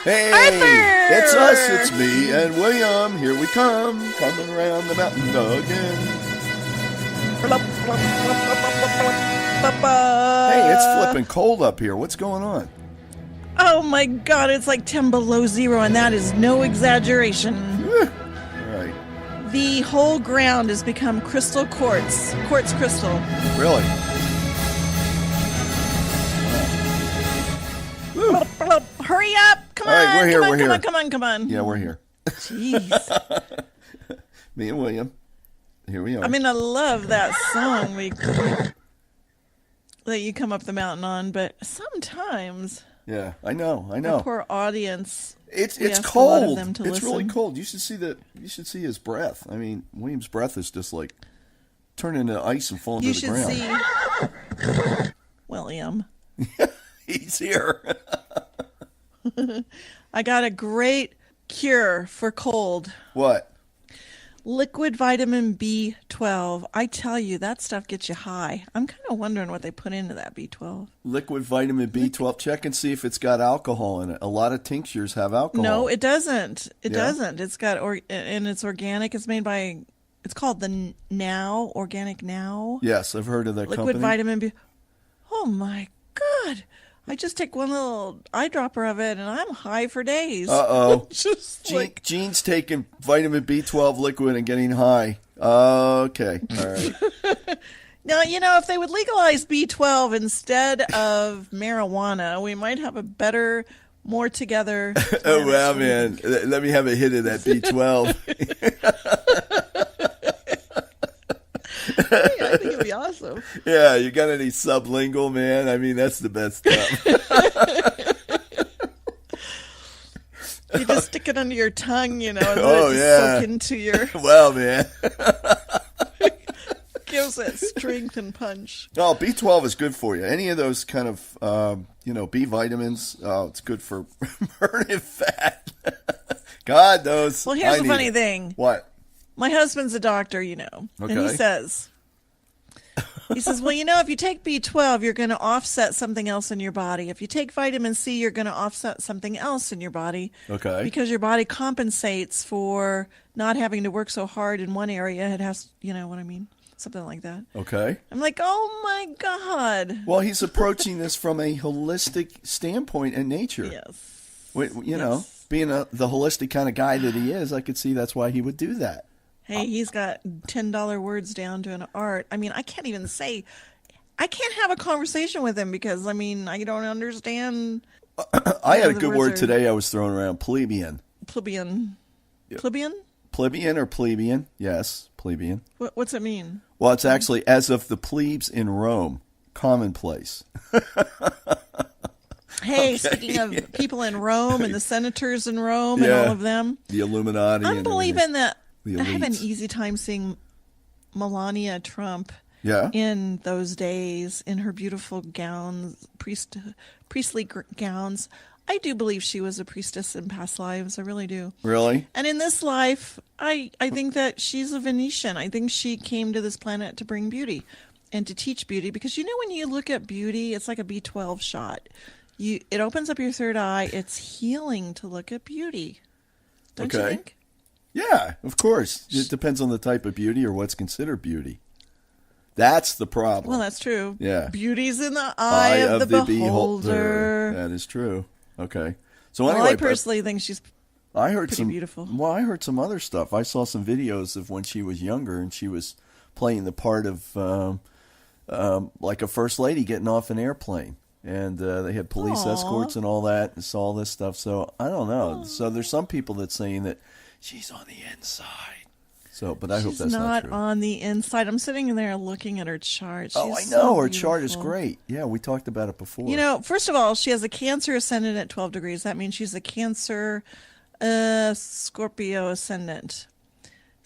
Hey, Arthur! it's us, it's me and William. Here we come, coming around the mountain again. Hey, it's flipping cold up here. What's going on? Oh my God, it's like 10 below zero, and that is no exaggeration. All right. The whole ground has become crystal quartz crystal. Really? Hurry up! Come on! All right, we're here, we're here. Come on! Yeah, we're here. Jeez. Me and William. Here we are. I mean, I love that song that you come up the mountain on, but sometimes... Yeah, I know. The poor audience. It's cold. Them to it's listen. really cold. You should see his breath. I mean, William's breath is just like turning into ice and falling to the ground. You should see William. He's here. I got a great cure for cold. What? Liquid vitamin B12. I tell you, that stuff gets you high. I'm kind of wondering what they put into that B12. Liquid vitamin B12. Check and see if it's got alcohol in it. A lot of tinctures have alcohol. No, it doesn't. It doesn't. It's got and it's organic. It's made by. It's called the Now Organic Now. Yes, I've heard of that Liquid company. vitamin B. Oh my God! I just take one little eyedropper of it, and I'm high for days. Uh-oh. Just like... Gene's taking vitamin B12 liquid and getting high. Okay. All right. Now, if they would legalize B12 instead of marijuana, we might have a better, more together... Oh, wow, man. Let me have a hit of that B12. Yeah, I think it'd be awesome. Yeah, you got any sublingual, man? I mean, that's the best stuff. You just stick it under your tongue, and let it just soak into your... Well, man. Gives it strength and punch. Oh, B12 is good for you. Any of those kind of, B vitamins, it's good for burning fat. God knows. Well, here's the funny thing. What? My husband's a doctor, and he says, well, if you take B12, you're going to offset something else in your body. If you take vitamin C, you're going to offset something else in your body. Okay. Because your body compensates for not having to work so hard in one area. It has, you know what I mean? Something like that. Okay. I'm like, oh my God. Well, he's approaching this from a holistic standpoint in nature. Yes. Being the holistic kind of guy that he is, I could see that's why he would do that. Hey, he's got $10 words down to an art. I mean, I can't have a conversation with him because, I don't understand. I had a good word today I was throwing around, plebeian. Plebeian? Plebeian or plebeian? Yes, plebeian. What's it mean? Well, it's actually as of the plebes in Rome, commonplace. Hey, speaking of people in Rome and the senators in Rome and all of them. The Illuminati. I'm believing that I have an easy time seeing Melania Trump in those days in her beautiful gowns, priestly gowns. I do believe she was a priestess in past lives. I really do. Really? And in this life, I think that she's a Venetian. I think she came to this planet to bring beauty and to teach beauty. Because when you look at beauty, it's like a B12 shot. It opens up your third eye. It's healing to look at beauty. Don't you think? Yeah, of course. It depends on the type of beauty or what's considered beauty. That's the problem. Well, that's true. Yeah. Beauty's in the eye of the beholder. That is true. Okay. So anyway, I personally think she's pretty beautiful. Well, I heard some other stuff. I saw some videos of when she was younger and she was playing the part of like a first lady getting off an airplane. And they had police escorts and all that and saw all this stuff. So I don't know. Aww. So there's some people that's saying that she's on the inside. So, but I hope that's not true. She's not on the inside. I'm sitting there looking at her chart. She's I know. Her chart is great. Yeah, we talked about it before. First of all, she has a Cancer ascendant at 12 degrees. That means she's a Cancer Scorpio ascendant.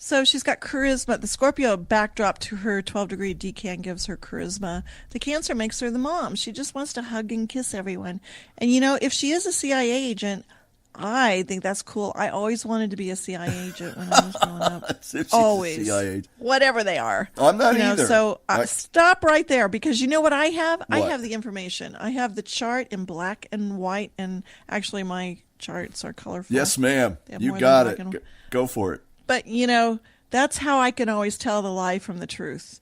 So she's got charisma. The Scorpio backdrop to her 12-degree decan gives her charisma. The Cancer makes her the mom. She just wants to hug and kiss everyone. And, if she is a CIA agent, I think that's cool. I always wanted to be a CIA agent when I was growing up. Always. CIA. Whatever they are. I'm not either. So stop right there because you know what I have? What? I have the information. I have the chart in black and white, and actually my charts are colorful. Yes, ma'am. They have You more got than it. black and white. Go for it. But, that's how I can always tell the lie from the truth.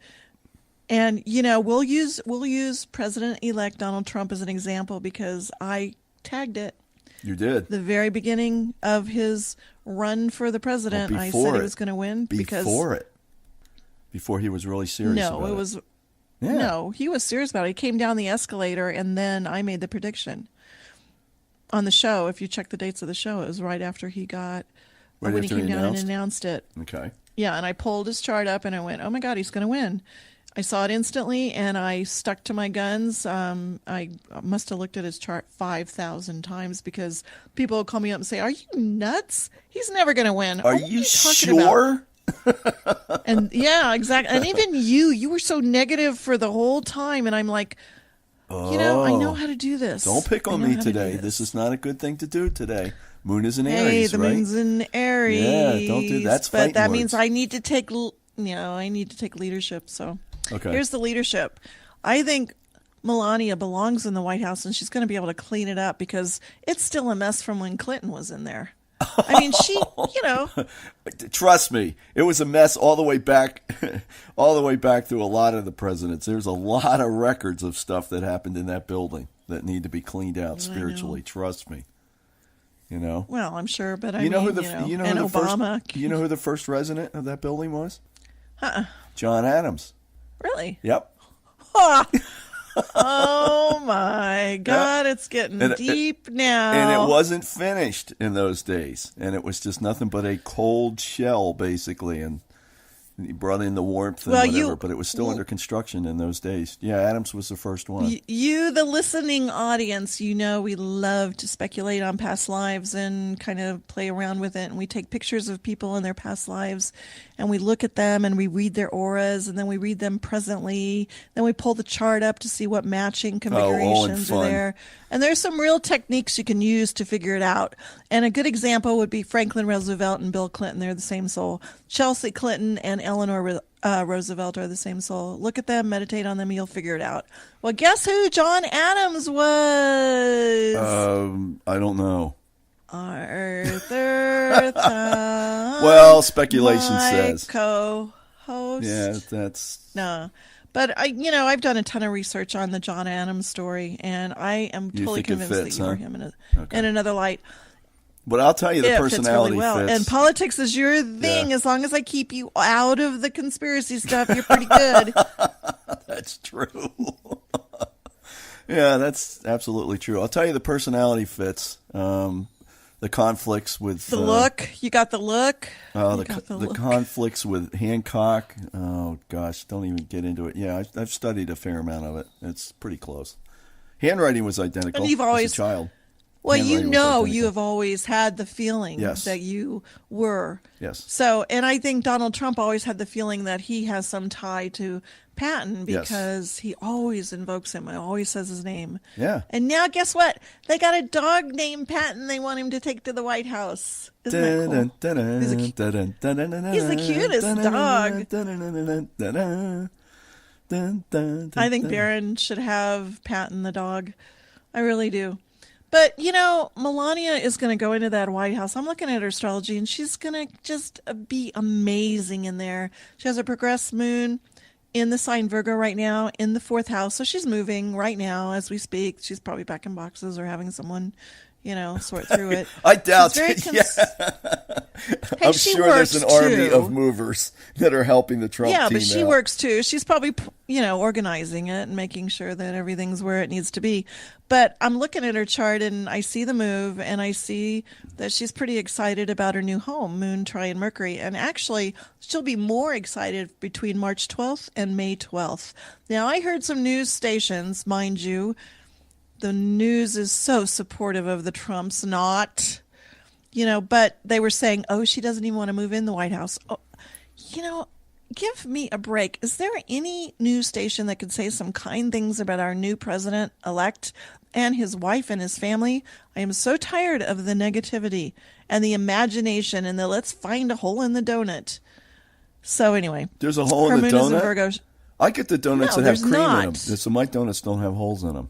And, we'll use President-elect Donald Trump as an example because I tagged it. You did. The very beginning of his run for the president, I said he was going to win. Before he was really serious about it. No, he was serious about it. He came down the escalator, and then I made the prediction on the show. If you check the dates of the show, it was right after he got, when he came down and announced it. Okay. Yeah, and I pulled his chart up, and I went, oh, my God, he's going to win. I saw it instantly, and I stuck to my guns. I must have looked at his chart 5,000 times because people would call me up and say, are you nuts? He's never going to win. Are you sure? And yeah, exactly. And even you were so negative for the whole time. And I'm like, I know how to do this. Don't pick on me today. This is not a good thing to do today. Moon is in Aries, hey, the right? moon's in Aries. Yeah, don't do that. But that means I need to take, leadership. So here's the leadership. I think Melania belongs in the White House, and she's going to be able to clean it up because it's still a mess from when Clinton was in there. I mean, Trust me, it was a mess all the way back, through a lot of the presidents. There's a lot of records of stuff that happened in that building that need to be cleaned out spiritually. Trust me. Well, I'm sure, but who the first resident of that building was? John Adams. Really? Yep. Oh my God, It's getting deep now. And it wasn't finished in those days. And it was just nothing but a cold shell, basically. And he brought in the warmth and whatever, but it was still under construction in those days. Yeah, Adams was the first one. You, the listening audience, we love to speculate on past lives and kind of play around with it. And we take pictures of people in their past lives, and we look at them, and we read their auras, and then we read them presently. Then we pull the chart up to see what matching configurations are there. And there's some real techniques you can use to figure it out. And a good example would be Franklin Roosevelt and Bill Clinton. They're the same soul. Chelsea Clinton and Eleanor Roosevelt are the same soul. Look at them, meditate on them, you'll figure it out. Well, guess who John Adams was? I don't know. Arthur Thum. Well, speculation says. Co-host. Yeah, that's... No. But I've done a ton of research on the John Adams story, and I am totally convinced that you were him in another light. But I'll tell you, the personality fits. fits. And politics is your thing. As long as I keep you out of the conspiracy stuff, you're pretty good. That's true. Yeah, that's absolutely true. I'll tell you, the personality fits. The conflicts with the look. You got the look. The conflicts with Hancock. Oh gosh, don't even get into it. Yeah, I've studied a fair amount of it. It's pretty close. Handwriting was identical. And you've always, as a child. Well, you have always had the feeling that you were. Yes. So, and I think Donald Trump always had the feeling that he has some tie to Patton because he always invokes him. He always says his name. Yeah. And now guess what? They got a dog named Patton they want him to take to the White House. Isn't that cool? He's the cutest dog. I think Barron should have Patton the dog. I really do. But, Melania is going to go into that White House. I'm looking at her astrology, and she's going to just be amazing in there. She has a progressed moon in the sign Virgo right now in the 4th house. So she's moving right now as we speak. She's probably packing boxes or having someone, sort through it. I doubt it. Hey, I'm sure there's an army of movers that are helping the Trump team Yeah, but she out. works too. She's probably, organizing it and making sure that everything's where it needs to be. But I'm looking at her chart and I see the move and I see that she's pretty excited about her new home, Moon, Trine, Mercury. And actually, she'll be more excited between March 12th and May 12th. Now, I heard some news stations, mind you, the news is so supportive of the Trumps, but they were saying, she doesn't even want to move in the White House. Give me a break. Is there any news station that could say some kind things about our new president-elect and his wife and his family? I am so tired of the negativity and the imagination and the let's find a hole in the donut. So anyway. There's a hole in the donut? Virgo. I get the donuts that have cream in them. So my donuts don't have holes in them.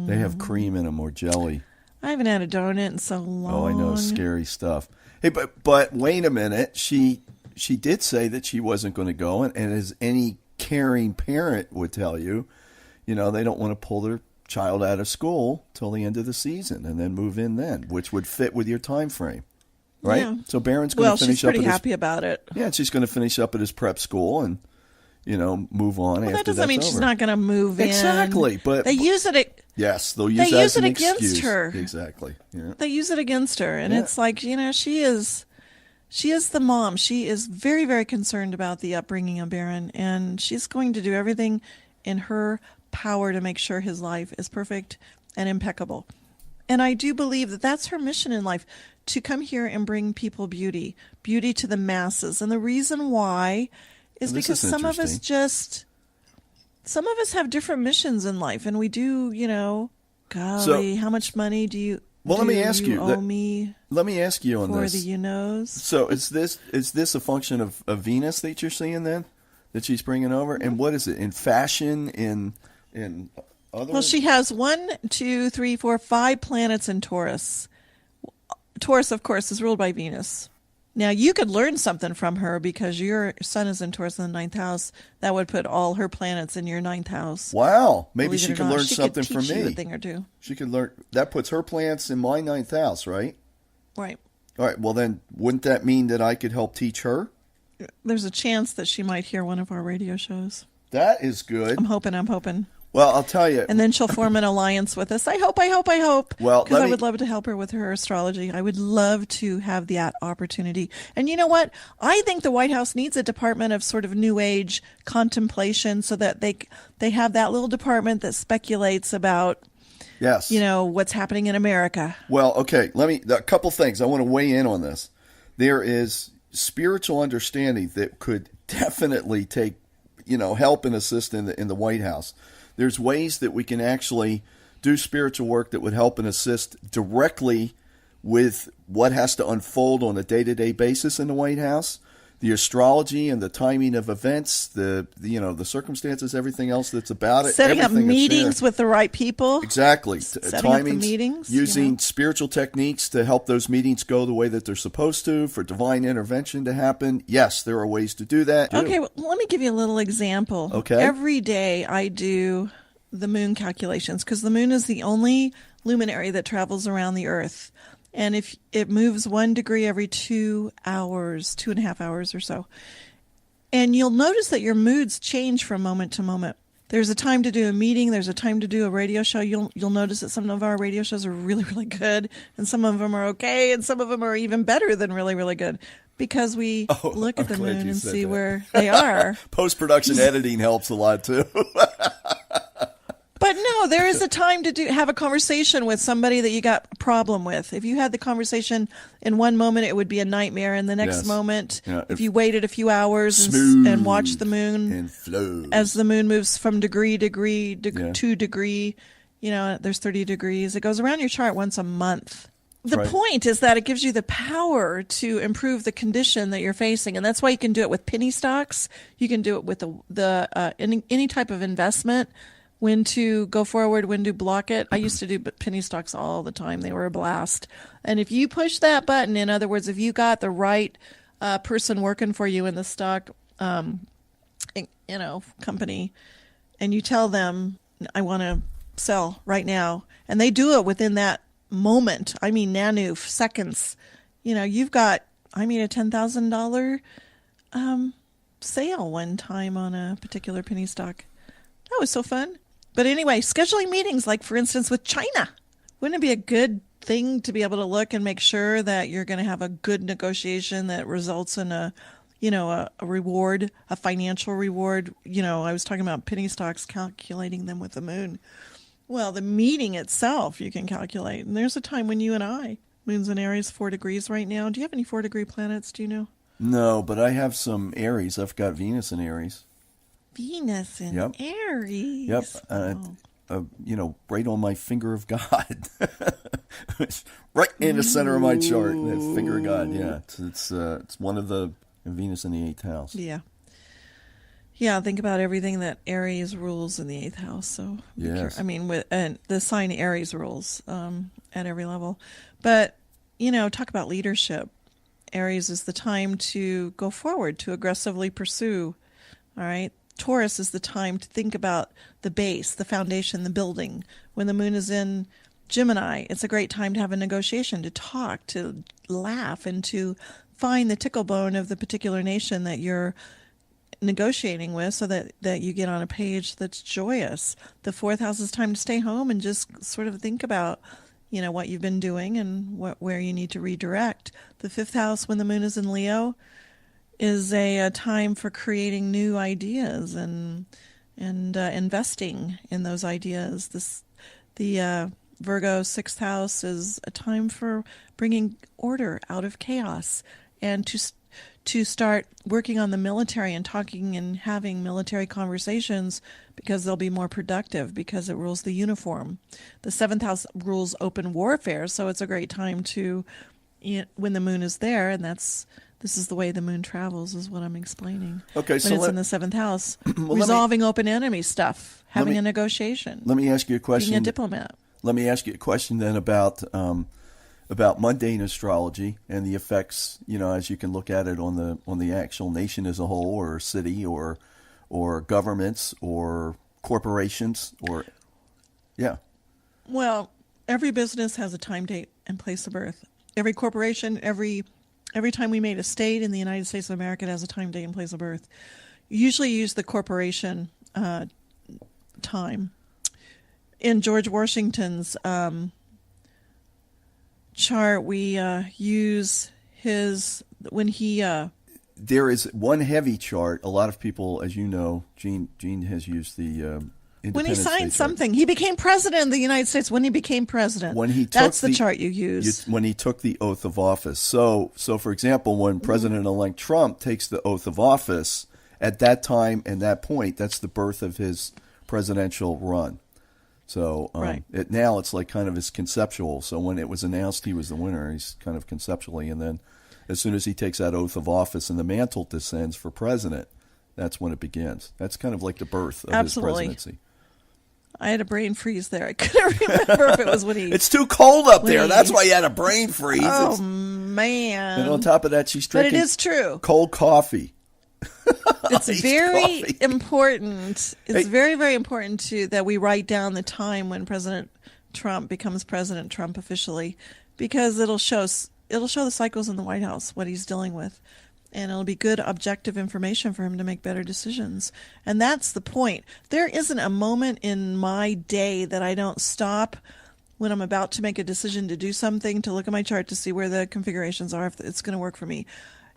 They have cream in them or jelly. I haven't had a donut in so long. Oh, I know, scary stuff. Hey, but wait a minute. She did say that she wasn't going to go, and as any caring parent would tell you, they don't want to pull their child out of school till the end of the season and then move in then, which would fit with your time frame, right? Yeah. So Barron's going to finish up. Well, she's pretty happy about it. Yeah, she's going to finish up at his prep school and move on. Well, after that doesn't mean that's she's over. not going to move in. Exactly, but they use it. Yes, they'll use that as an against excuse. her. Exactly. Yeah. They use it against her, and it's like she is the mom. She is very, very concerned about the upbringing of Barron, and she's going to do everything in her power to make sure his life is perfect and impeccable. And I do believe that that's her mission in life, to come here and bring people beauty to the masses. And the reason why is because some of us have different missions in life, and we do, golly, how much money do you let me ask you owe me? Let me ask you on for this. For the you-knows. So is this a function of Venus that you're seeing then, that she's bringing over? And what is it, in fashion, in other? Well, she has 5 planets in Taurus. Taurus, of course, is ruled by Venus. Now, you could learn something from her because your sun is in Taurus in the 9th house. That would put all her planets in your 9th house. Wow. Maybe she could learn something from me. She could teach you a thing or two. She could learn. That puts her planets in my 9th house, right? Right. All right. Well, then, wouldn't that mean that I could help teach her? There's a chance that she might hear one of our radio shows. That is good. I'm hoping. Well, I'll tell you. And then she'll form an alliance with us. I hope. Well, because I would love to help her with her astrology. I would love to have that opportunity. And you know what? I think the White House needs a department of sort of new age contemplation, so that they have that little department that speculates about, yes, what's happening in America. Well, okay. A couple things. I want to weigh in on this. There is spiritual understanding that could definitely take, help and assist in the White House. There's ways that we can actually do spiritual work that would help and assist directly with what has to unfold on a day-to-day basis in the White House. The astrology and the timing of events, the circumstances, everything else that's about it. Setting up meetings with the right people. Exactly. Setting up the meetings. Using spiritual techniques to help those meetings go the way that they're supposed to, for divine intervention to happen. Yes, there are ways to do that. Okay, well, let me give you a little example. Okay. Every day I do the moon calculations, because the moon is the only luminary that travels around the Earth. And if it moves 1 degree every 2 hours, 2.5 hours or so. And you'll notice that your moods change from moment to moment. There's a time to do a meeting. There's a time to do a radio show. You'll notice that some of our radio shows are really, really good. And some of them are okay. And some of them are even better than really, really good. Because we look at the moon and see where they are. Post-production editing helps a lot, too. But no, there is a time to have a conversation with somebody that you got a problem with. If you had the conversation in one moment, it would be a nightmare. In the next moment, if you waited a few hours and watched the moon as the moon moves from degree to degree, there's 30 degrees. It goes around your chart once a month. The point is that it gives you the power to improve the condition that you're facing, and that's why you can do it with penny stocks. You can do it with any type of investment. When to go forward, when to block it. I used to do penny stocks all the time. They were a blast. And if you push that button, in other words, if you got the right person working for you in the stock, company, and you tell them, I want to sell right now, and they do it within that moment. I mean, nanoseconds. You've got, a $10,000 sale one time on a particular penny stock. That was so fun. But anyway, scheduling meetings, like for instance with China, wouldn't it be a good thing to be able to look and make sure that you're going to have a good negotiation that results in a reward, a financial reward? I was talking about penny stocks, calculating them with the moon. Well, the meeting itself you can calculate. And there's a time when you and I, moon's in Aries, 4 degrees right now. Do you have any 4-degree planets? Do you know? No, but I have some Aries. I've got Venus in Aries. Venus in Aries. Yep. Right on my finger of God. Right in the center of my chart. That finger of God. Yeah. It's one of the Venus in the 8th house. Yeah. Yeah, think about everything that Aries rules in the eighth house. So, Yes. I mean, and the sign Aries rules at every level. But, talk about leadership. Aries is the time to go forward, to aggressively pursue. All right. Taurus is the time to think about the base, the foundation, the building. When the moon is in Gemini, it's a great time to have a negotiation, to talk, to laugh, and to find the tickle bone of the particular nation that you're negotiating with, so that you get on a page that's joyous. The fourth house is time to stay home and just sort of think about, what you've been doing and where you need to redirect. The fifth house, when the moon is in Leo, is a time for creating new ideas and investing in those ideas. The Virgo sixth house is a time for bringing order out of chaos, and to start working on the military and talking and having military conversations, because they'll be more productive, because it rules the uniform. The seventh house rules open warfare, so it's a great time to, when the moon is there, and this is the way the moon travels, is what I'm explaining. Okay, so when it's in the seventh house, resolving open enemy stuff, having a negotiation. Let me ask you a question. Being a diplomat. Let me ask you a question then about mundane astrology and the effects, as you can look at it on the actual nation as a whole, or city, or governments, or corporations, or yeah. Well, every business has a time, date, and place of birth. Every corporation, every time we made a state in the United States of America, it has a time, date, and place of birth. Usually use the corporation time. In George Washington's chart, we use his, when he there is one heavy chart. A lot of people, as you know, Gene has used the when he signed State something, he became president of the United States. When he became president, that's the chart you use. When he took the oath of office. So for example, when President-elect Trump takes the oath of office, at that time and that point, that's the birth of his presidential run. So right. Now it's like kind of his conceptual. So when it was announced he was the winner, he's kind of conceptually, and then as soon as he takes that oath of office and the mantle descends for president, that's when it begins. That's kind of like the birth of his presidency. I had a brain freeze there. I couldn't remember if it was when he... It's too cold up there. That's why you had a brain freeze. Oh, man. And on top of that, she's drinking but it is true. Cold coffee. It's very important. It's very, very important that we write down the time when President Trump becomes President Trump officially, because it'll show the cycles in the White House, what he's dealing with. And it'll be good objective information for him to make better decisions. And that's the point. There isn't a moment in my day that I don't stop when I'm about to make a decision to do something, to look at my chart to see where the configurations are, if it's going to work for me.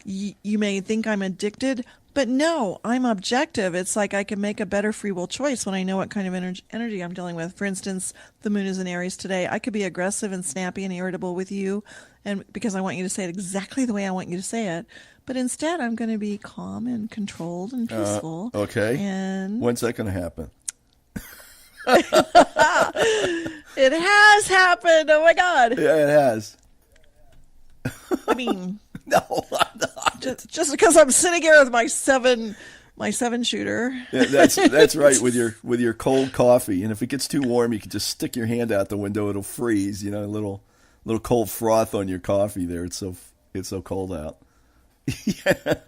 You may think I'm addicted, but no, I'm objective. It's like I can make a better free will choice when I know what kind of energy I'm dealing with. For instance, the moon is in Aries today. I could be aggressive and snappy and irritable with you, and because I want you to say it exactly the way I want you to say it. But instead, I'm going to be calm and controlled and peaceful. Okay. And when's that going to happen? It has happened. Oh my God. Yeah, it has. I mean, no, I'm not. Just because I'm sitting here with my seven shooter. Yeah, that's right. With your cold coffee, and if it gets too warm, you can just stick your hand out the window. It'll freeze. A little cold froth on your coffee there. It's so cold out.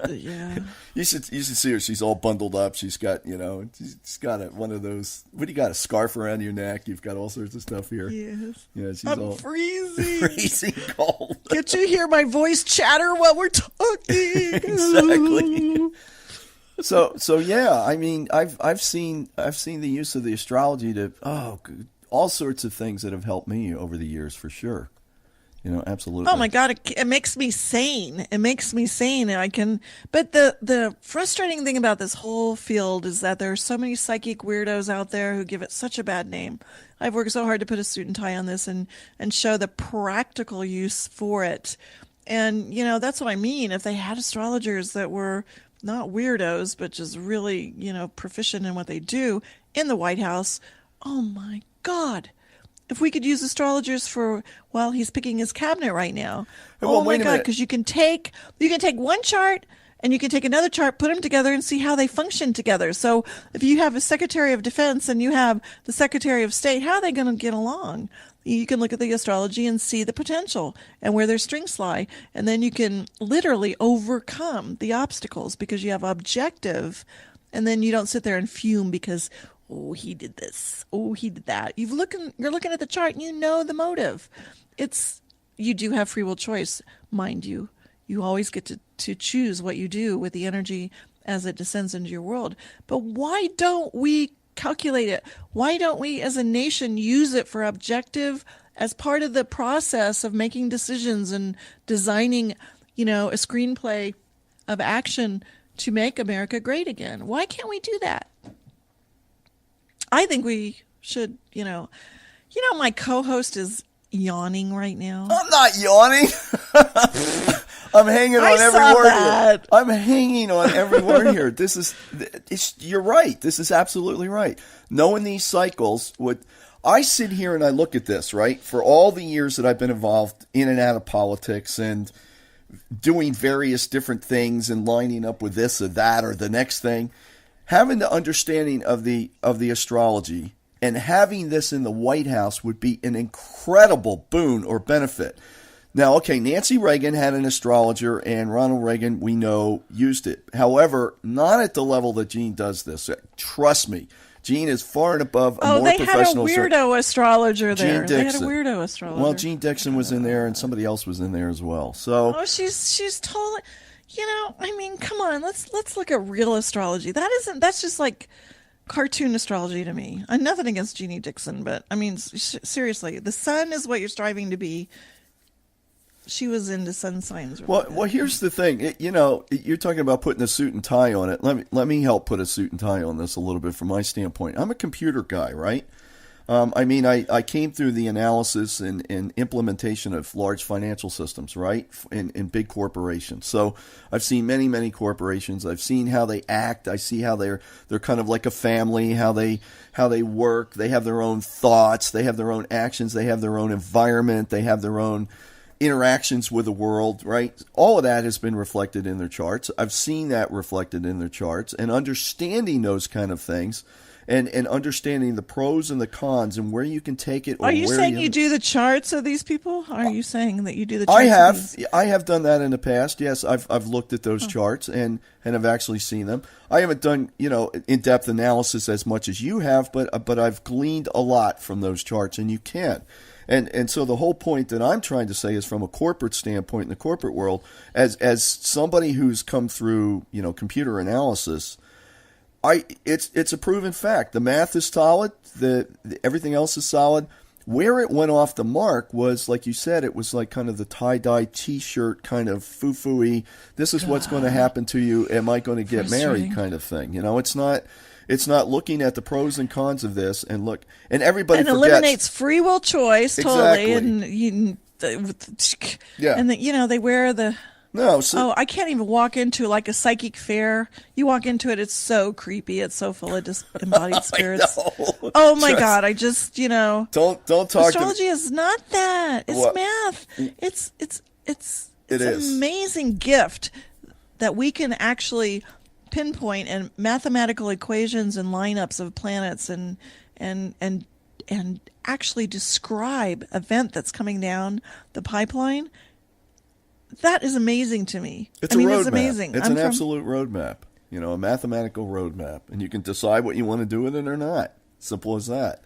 Yeah. You should see her. She's all bundled up. She's got she's got one of those. What do you got? A scarf around your neck. You've got all sorts of stuff here. Yes. Yeah. She's I'm all freezing. Freezing cold. Can't you hear my voice chatter while we're talking? Exactly. So yeah. I mean, I've seen the use of the astrology to all sorts of things that have helped me over the years for sure. Absolutely. Oh my God, it makes me sane. It makes me sane. But the frustrating thing about this whole field is that there are so many psychic weirdos out there who give it such a bad name. I've worked so hard to put a suit and tie on this and show the practical use for it. And, that's what I mean. If they had astrologers that were not weirdos, but just really, proficient in what they do in the White House, oh my God. If we could use astrologers while he's picking his cabinet right now. Well, oh my God, because you can take one chart And you can take another chart, put them together, and see how they function together. So if you have a Secretary of Defense and you have the Secretary of State, how are they going to get along? You can look at the astrology and see the potential and where their strengths lie. And then you can literally overcome the obstacles because you have objective. And then you don't sit there and fume because, oh, he did this. Oh, he did that. You're looking at the chart and you know the motive. You do have free will choice, mind you. You always get to choose what you do with the energy as it descends into your world. But why don't we calculate it? Why don't we as a nation use it for objective as part of the process of making decisions and designing, a screenplay of action to make America great again? Why can't we do that? I think we should, my co-host is yawning right now. I'm not yawning. I'm hanging on every word here. I'm hanging on every word here. You're right. This is absolutely right. Knowing these cycles, I sit here and I look at this, right? For all the years that I've been involved in and out of politics and doing various different things and lining up with this or that or the next thing, having the understanding of the astrology and having this in the White House would be an incredible boon or benefit. Now, okay, Nancy Reagan had an astrologer, and Ronald Reagan, we know, used it. However, not at the level that Gene does this. Trust me, Gene is far and above a more professional. Oh, they had a weirdo astrologer there. Gene Dixon. They had a weirdo astrologer. Well, Gene Dixon was in there, and somebody else was in there as well. So, she's totally. Come on, let's look at real astrology. That's just like cartoon astrology to me. I'm nothing against Jeannie Dixon, but seriously, the sun is what you're striving to be. She was into sun signs. Well, here's the thing. You're talking about putting a suit and tie on it. Let me help put a suit and tie on this a little bit from my standpoint. I'm a computer guy, right? I came through the analysis and implementation of large financial systems, right, in big corporations. So I've seen many, many corporations. I've seen how they act. I see how they're kind of like a family, how they work. They have their own thoughts. They have their own actions. They have their own environment. They have their own interactions with the world, right? All of that has been reflected in their charts. I've seen that reflected in their charts, and understanding those kind of things and understanding the pros and the cons and where you can take it. Are you saying you do the charts of these people? Are you saying that you do the charts? I have done that in the past. Yes, I've looked at those charts and have actually seen them. I haven't done, in-depth analysis as much as you have, but I've gleaned a lot from those charts, and you can. And so the whole point that I'm trying to say is from a corporate standpoint in the corporate world, as somebody who's come through, computer analysis, it's a proven fact. The math is solid. Everything else is solid. Where it went off the mark was, like you said, it was like kind of the tie-dye T-shirt kind of foo-foo-y, this is what's going to happen to you, am I going to get married kind of thing. It's not looking at the pros and cons of this and everybody forgets. Eliminates free will choice totally. Exactly. And they wear the. No. I can't even walk into like a psychic fair. You walk into it, it's so creepy. It's so full of disembodied spirits. Oh my God! I just don't talk. Astrology is not that. It's math. It's an amazing gift that we can actually pinpoint and mathematical equations and lineups of planets and actually describe event that's coming down the pipeline. That is amazing to me. It's it's amazing. It's an absolute roadmap, a mathematical roadmap, and you can decide what you want to do with it or not. Simple as that.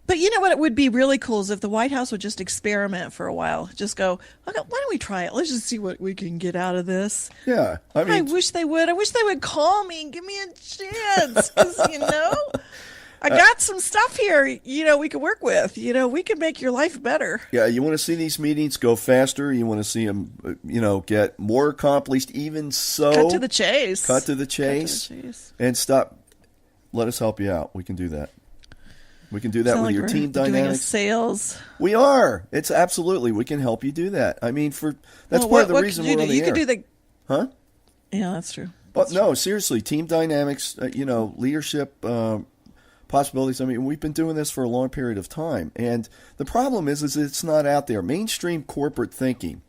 But you know what? It would be really cool is if the White House would just experiment for a while. Just go, okay, why don't we try it? Let's just see what we can get out of this. Yeah. I wish they would. I wish they would call me and give me a chance. Because, I got some stuff here, we could work with. We could make your life better. Yeah, you want to see these meetings go faster. You want to see them, get more accomplished. Even so. Cut to the chase. And stop. Let us help you out. We can do that. We can do that with your team dynamics. Doing a sales. We are. It's absolutely. We can help you do that. Part of the reason we're on the air. You could do the. Huh? Yeah, that's true. But no, seriously, team dynamics. Leadership possibilities. We've been doing this for a long period of time, and the problem is it's not out there. Mainstream corporate thinking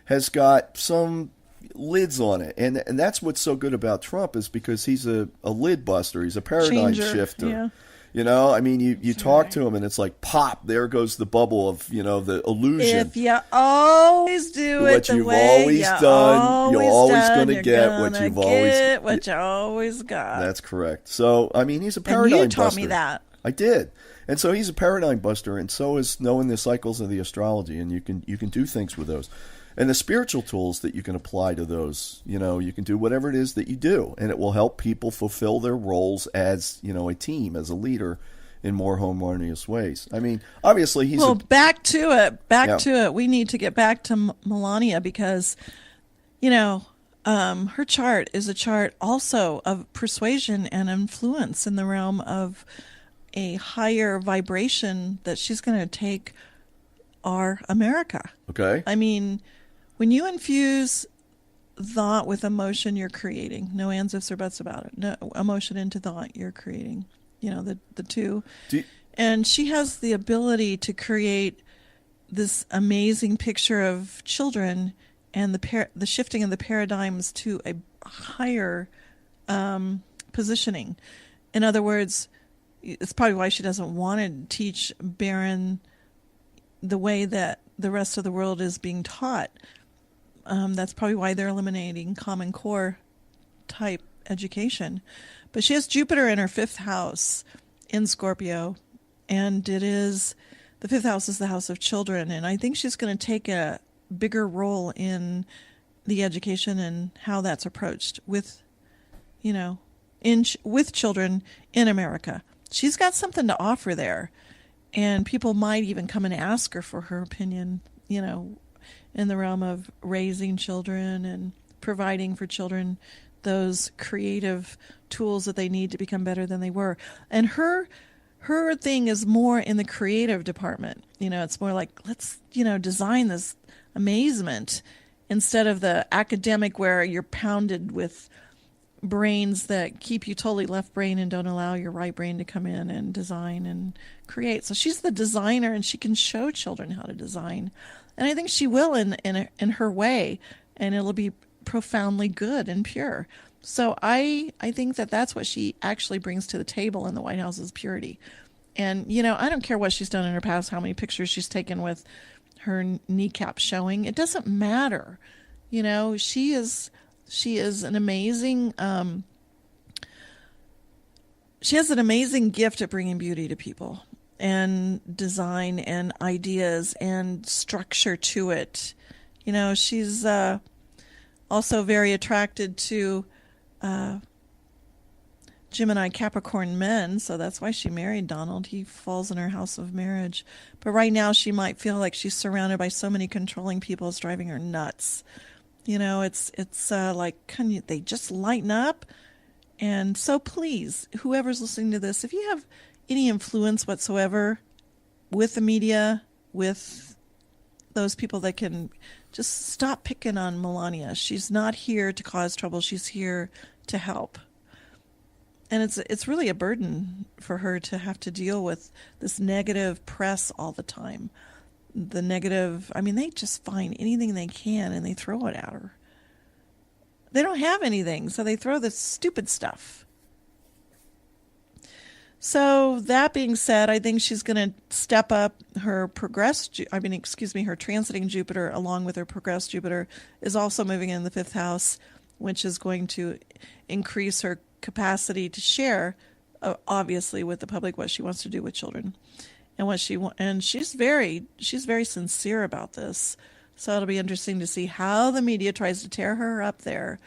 has got some lids on it, and that's what's so good about Trump is because he's a lid buster. He's a paradigm Changer. shifter. Yeah. You know, I mean, you That's talk right. to him and it's like pop. There goes the bubble of the illusion. If you always do it What the you've way always you done, you're always done, going to you're get gonna what you've always. get what you always got. That's correct. So I mean, he's a And paradigm you taught buster. me that. I did, and so he's a paradigm buster, and so is knowing the cycles of the astrology, and you can do things with those. And the spiritual tools that you can apply to those, you can do whatever it is that you do, and it will help people fulfill their roles as, a team, as a leader in more harmonious ways. I mean, obviously he's back to it. Yeah. To it. We need to get back to Melania because, her chart is a chart also of persuasion and influence in the realm of a higher vibration that she's going to take our America. Okay. I mean, when you infuse thought with emotion, you're creating. No ands, ifs, or buts about it. No emotion into thought, you're creating. The two. And she has the ability to create this amazing picture of children and the shifting of the paradigms to a higher positioning. In other words, it's probably why she doesn't want to teach Barron the way that the rest of the world is being taught. That's probably why they're eliminating Common Core type education. But she has Jupiter in her fifth house in Scorpio, and the fifth house is the house of children, and I think she's going to take a bigger role in the education and how that's approached with, with children in America. She's got something to offer there, and people might even come and ask her for her opinion, in the realm of raising children and providing for children those creative tools that they need to become better than they were. And her thing is more in the creative department. It's more like, let's, design this amazement instead of the academic where you're pounded with brains that keep you totally left brain and don't allow your right brain to come in and design and create. So she's the designer, and she can show children how to design. And I think she will in her way, and it'll be profoundly good and pure. So I think that's what she actually brings to the table in the White House is purity. And, I don't care what she's done in her past, how many pictures she's taken with her kneecap showing. It doesn't matter. She is an amazing, she has an amazing gift at bringing beauty to people and design and ideas and structure to it. She's also very attracted to Gemini Capricorn men, so that's why she married Donald. He falls in her house of marriage. But right now she might feel like she's surrounded by so many controlling people it's driving her nuts. It's like, they just lighten up? And so please, whoever's listening to this, if you have any influence whatsoever with the media, with those people that can just stop picking on Melania. She's not here to cause trouble. She's here to help. And it's really a burden for her to have to deal with this negative press all the time. The negative, they just find anything they can and they throw it at her. They don't have anything, so they throw this stupid stuff. So that being said, I think she's going to step up her her transiting Jupiter along with her progressed Jupiter is also moving in the fifth house, which is going to increase her capacity to share, obviously, with the public what she wants to do with children, and she's very sincere about this. So it'll be interesting to see how the media tries to tear her up there.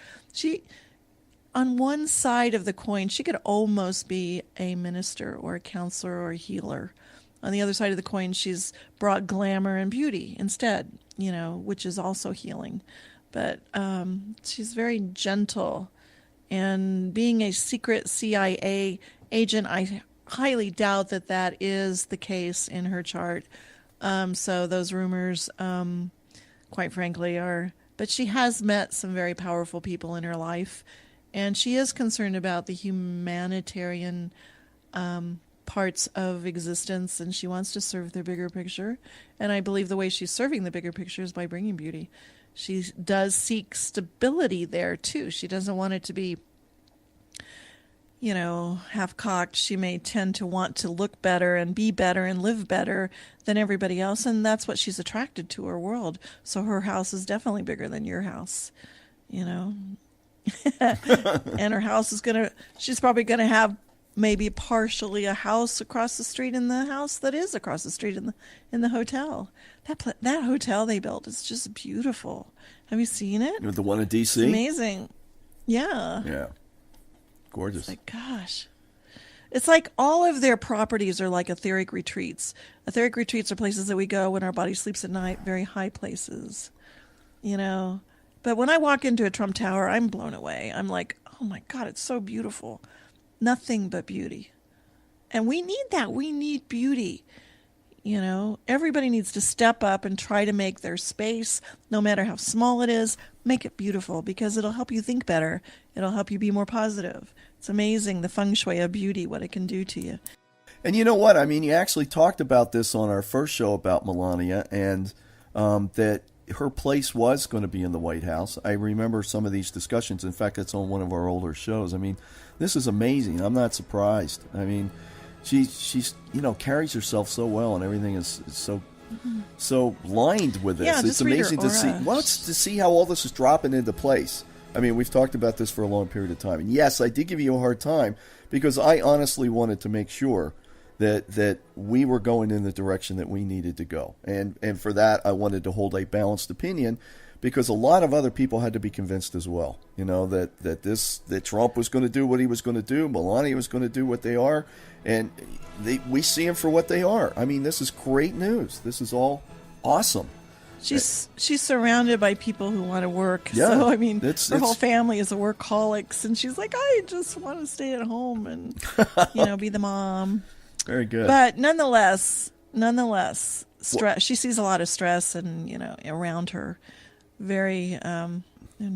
On one side of the coin, she could almost be a minister or a counselor or a healer. On the other side of the coin, she's brought glamour and beauty instead, which is also healing. But she's very gentle. And being a secret CIA agent, I highly doubt that is the case in her chart. So those rumors, quite frankly, are... But she has met some very powerful people in her life. And she is concerned about the humanitarian parts of existence, and she wants to serve the bigger picture. And I believe the way she's serving the bigger picture is by bringing beauty. She does seek stability there too. She doesn't want it to be, half-cocked. She may tend to want to look better and be better and live better than everybody else, and that's what she's attracted to, her world. So her house is definitely bigger than your house, And her house is she's probably gonna have maybe partially a house across the street in the house that is across the street in the hotel. That hotel they built is just beautiful. Have you seen it? The one in D.C.? It's amazing. Yeah. Yeah. Gorgeous. It's like, gosh. It's like all of their properties are like etheric retreats. Etheric retreats are places that we go when our body sleeps at night, very high places, But when I walk into a Trump Tower, I'm blown away. I'm like, oh my God, it's so beautiful. Nothing but beauty. And we need that. We need beauty. Everybody needs to step up and try to make their space, no matter how small it is, make it beautiful, because it'll help you think better. It'll help you be more positive. It's amazing, the feng shui of beauty, what it can do to you. And you know what? I mean, you actually talked about this on our first show about Melania, and that her place was going to be in the White House. I remember some of these discussions. In fact, it's on one of our older shows. I mean, this is amazing. I'm not surprised. I mean, she's carries herself so well, and everything is so lined with this. Yeah, it's amazing to see. Well, it's to see how all this is dropping into place. I mean, we've talked about this for a long period of time, and yes, I did give you a hard time because I honestly wanted to make sure that we were going in the direction that we needed to go, and for that, I wanted to hold a balanced opinion. Because a lot of other people had to be convinced as well, that Trump was going to do what he was going to do, Melania was going to do what they are, and we see them for what they are. I mean, this is great news. This is all awesome. She's surrounded by people who want to work. Yeah, so I mean, her whole family is a workaholics, and she's like, I just want to stay at home and be the mom. Very good. But nonetheless, stress. She sees a lot of stress and around her. Very, and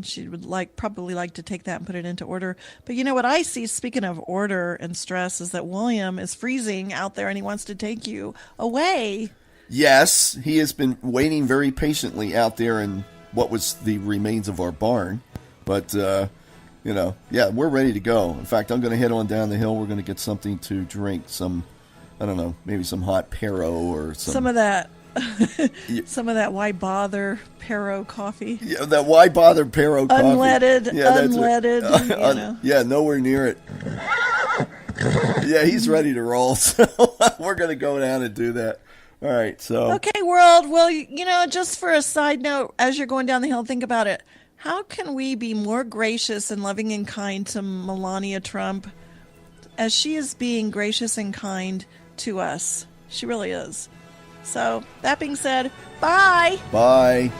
she would probably like to take that and put it into order. But what I see, speaking of order and stress, is that William is freezing out there and he wants to take you away. Yes, he has been waiting very patiently out there in what was the remains of our barn. But, yeah, we're ready to go. In fact, I'm going to head on down the hill. We're going to get something to drink, maybe some hot Pero or some of that. Some of that Why Bother Pero coffee. Yeah, that Why Bother Pero coffee. Unleaded. Yeah, nowhere near it. Yeah, he's ready to roll, so we're going to go down and do that. All right, so. Okay, world. Well, just for a side note, as you're going down the hill, think about it. How can we be more gracious and loving and kind to Melania Trump as she is being gracious and kind to us? She really is. So, that being said, bye! Bye.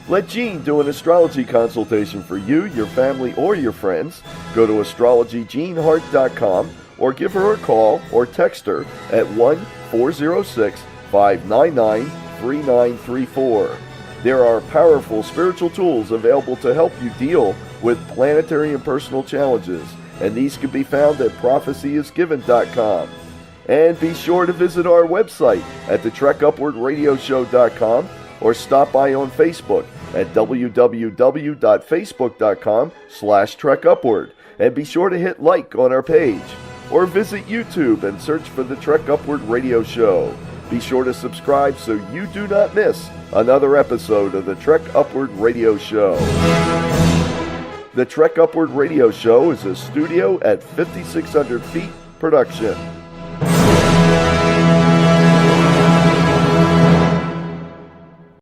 Let Jean do an astrology consultation for you, your family, or your friends. Go to astrologyjeanhart.com or give her a call or text her at 1-406-599-3934. There are powerful spiritual tools available to help you deal with planetary and personal challenges, and these can be found at prophecyisgiven.com. And be sure to visit our website at thetrekkupwardradioshow.com or stop by on Facebook at www.facebook.com/trekupward. And be sure to hit like on our page. Or visit YouTube and search for the Trek Upward Radio Show. Be sure to subscribe so you do not miss another episode of the Trek Upward Radio Show. The Trek Upward Radio Show is a studio at 5,600 feet production.